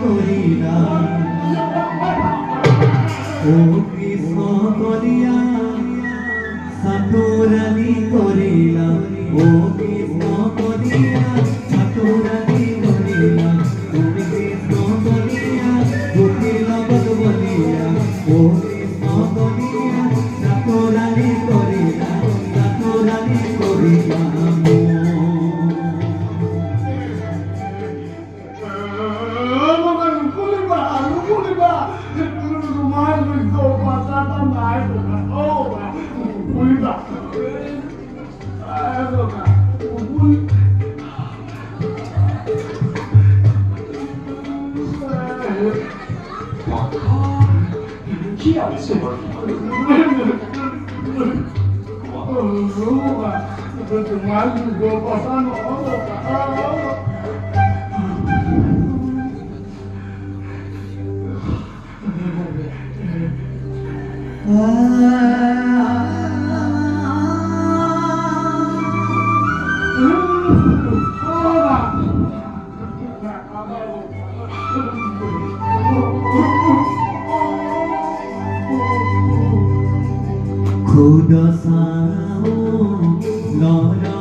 করিলাম ও কৃষ্ণ করিয়া সাধুরানী করিলাম ও কৃষ্ণ করিয়া সাধুরানী করিলাম তুমি কৃষ্ণ করিয়া দুঃখী লগত বলিয়া ও কৃষ্ণ করিয়া সাধুরানী করিলাম সাধুরানী করিলাম खुद साओ लौरा